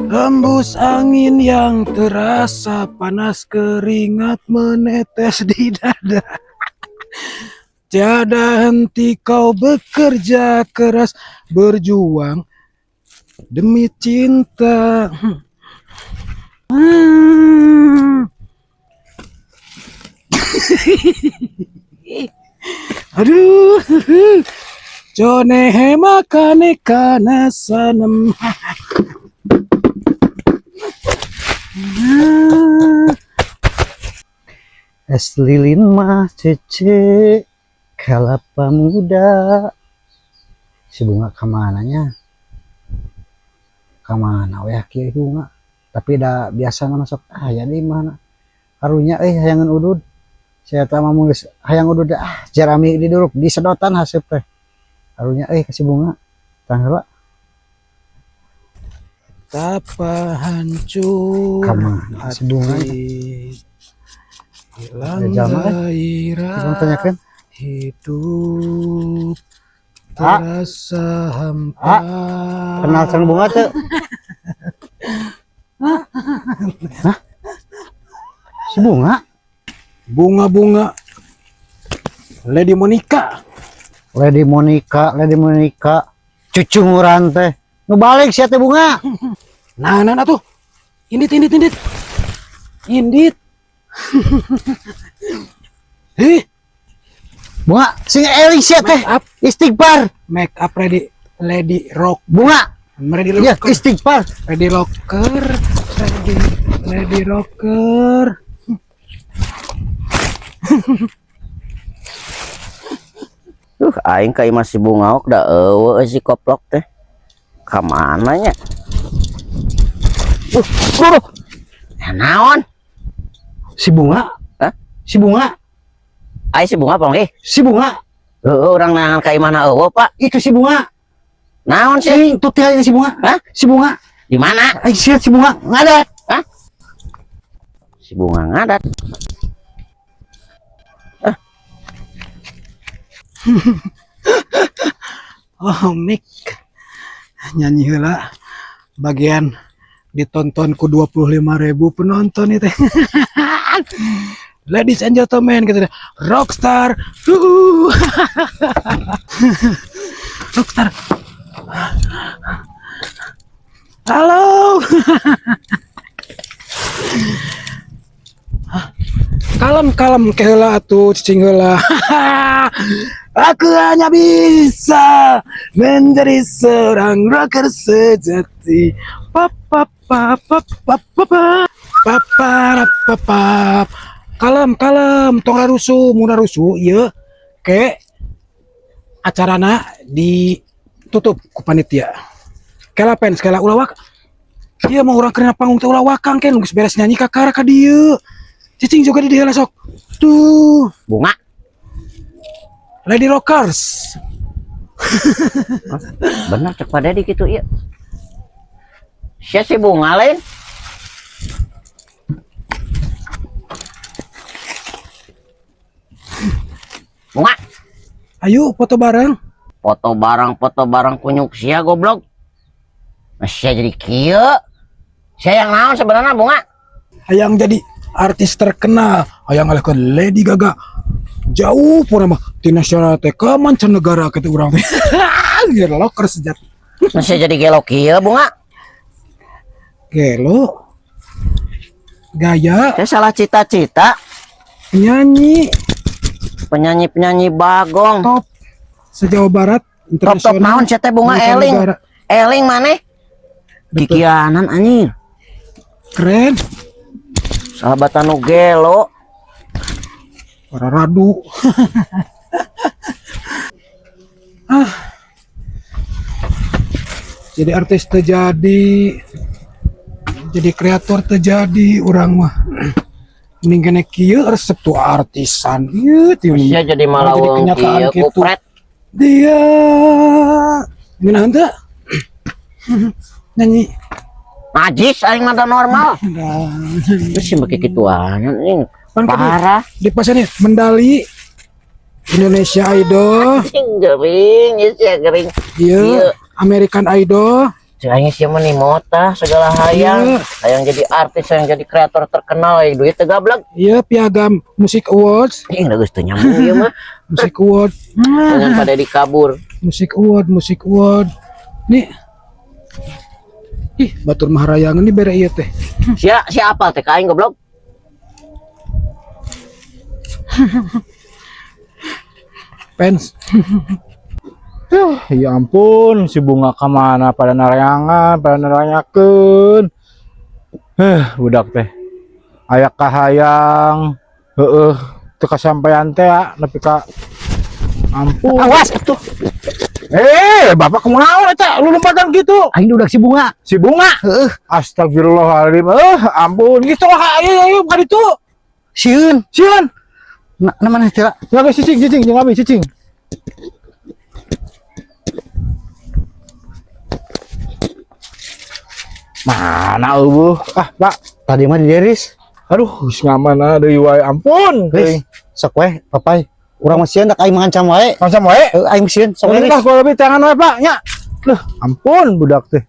Hembus angin yang terasa panas, keringat menetes di dada. Tiada henti kau bekerja keras, berjuang demi cinta. Aduh, jone makane kana sanam. Es lilin mah cece kelapa muda. Si bunga kemananya? Kemana weh kieu bunga? Tapi dah biasa masuk aya di mana? Karunya hayangan udud. Saya tama mulus hayang udud jarami diduruk di sedotan haseup teh. Karunya kasih bunga. Tanggal tapa hancur kemana si bunga hilang gairah hidup terasa hampa. Kenal sang bunga tuh? Hah? Si bunga? Bunga Lady Monica. Lady Monica cucu nguran teh ngebalik siat teh bunga. Nah tuh indit Bunga sing eling siat teh istighfar. Make up Lady Rock bunga ready ya, rocker. istighfar Lady rocker. Aing kayak masih bunga da si koplok teh kamananya naon si bunga. Hah? Si bunga si bunga apa si bunga orang nangan kayak mana pak itu si bunga naon sih tuh si bunga. Hah? Si bunga di mana siat si bunga ngadat. Hah? Si bunga ngadat Oh Mik nyanyi heula bagian ditonton ku 25.000 penonton itu. Ladies and gentlemen gitu, rockstar. Rockstar. Halo. Kalem keheula atuh cicing heula. Aku hanya bisa menjadi seorang rocker sejati. Kalem tong rusuh mun rusuh ieu ke acarana ditutup ku panitia. Kelapen sekala ulawak. Ieu mah urang keur panggung teh ulawakang kan geus beres nyanyi kakara ka dieu. Cicing juga di dieu sok. Tuh, bunga Lady Rockers. bener cek pada di gitu iya si bunga lain bunga Ayo foto bareng kunyuk sia goblok masih jadi kieu saya yang naon sebenarnya bunga hayang jadi artis terkenal hayang ngalahkeun Lady Gaga jauh pura mah di nasional teh ke mancanegara kata urang teh. Biar loker sejati masih jadi gelo kieu bunga gelo gaya saya salah cita-cita penyanyi bagong top se-Jawa Barat top naon sia teh bunga eling maneh kikianan anjing keren sahabatan nu gelo para radu. Jadi artis terjadi, jadi kreator terjadi orang mah mending kena kieu resep tuh artisan ieu sia jadi malaweng kieu kupret dia mina henteu nyanyi najis aing mah normal terus sih make kituan anjing parah di pasane medali Indonesia Idol gering ya gering iya American Idol Aing siapa nih mota segala hayang. Hayang jadi artis, hayang jadi kreator terkenal, duit teh gablek. Iya piagam Music Awards. Ih, geus teu nyambung ieu mah. Music Award. Dengan pada dikabur. Music Award. Nih. Ih, batur maharayangan nih bere ieu teh. Siapa teh ka aing goblok? Fans. Ya ampun, si bunga kemana pada narayangan, pada naranyakeun. Budak teh. Aya kahayang, teu kasampean teh nepi ka ampun. Awas tuh. Bapak kumaha eta? Lu lompatan gitu. Aing udah si bunga. Si bunga. Astagfirullahaladzim. Ampun. Gitu ayo ka ditu. Sieun. Sieun. Namanya teh. Ngabe cicing, jeung abi cicing. Mana eueuh? Pak. Tadi mah di Deris. Aduh, geus ngaman deui wae. Ampun. Riz, sok we, papai. Urang mah sieun dak aing mangancam wae. Macam wae. Aing sieun sok we. Lah kalau lebih tangan wae, Pak. Nya. Loh, ampun budak teh.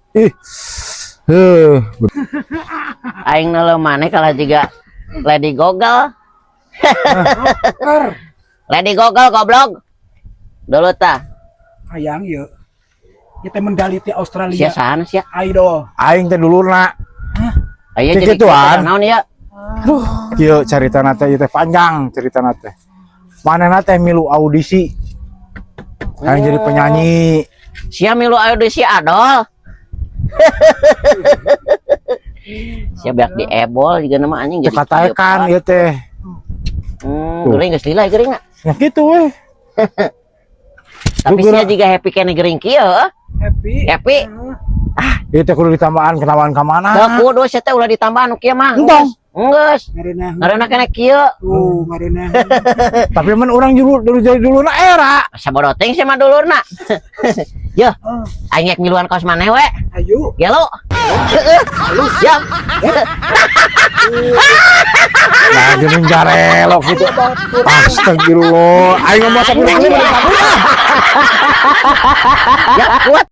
Aing nelo maneh kalau juga Lady Gogol. Lady Gogol goblok. Dulu tah. Hayang ieu. Ieu teh medali ti Australia. Sia sana sia. Idol. Aing teh dulurna. Aya jadi Kikituan. naon ya? Aduh, kieu caritana teh ieu teh panjang caritana teh. Manehna teh milu audisi. Aing jadi penyanyi. Sia milu audisi adol. Sia beak di ebol juga nama anjing jadi. Kataekan ieu teh. Geuring geus lila geuring na. Ya gitu weh. Tapi sia juga happy kene geuring kieu. Happy. Happy. Ieu teh kudu ditambahan kenawan ka mana? Da kudu sia teh ulah ditambahan nu kieu mah. Entong. Geus. Ngarenah. Ngaranna kene kieu. Ngarenah. Tapi men urang dulu jadi duluna era. Sabodo teh sia mah dulurna. Yo. Aing ngek miluan kaos maneh we. Ayo. Gelo. Halus ya. Nah, geuning jarelok gitu. Astagfirullah. Aing ngomong sakurang ini. Ya kuat.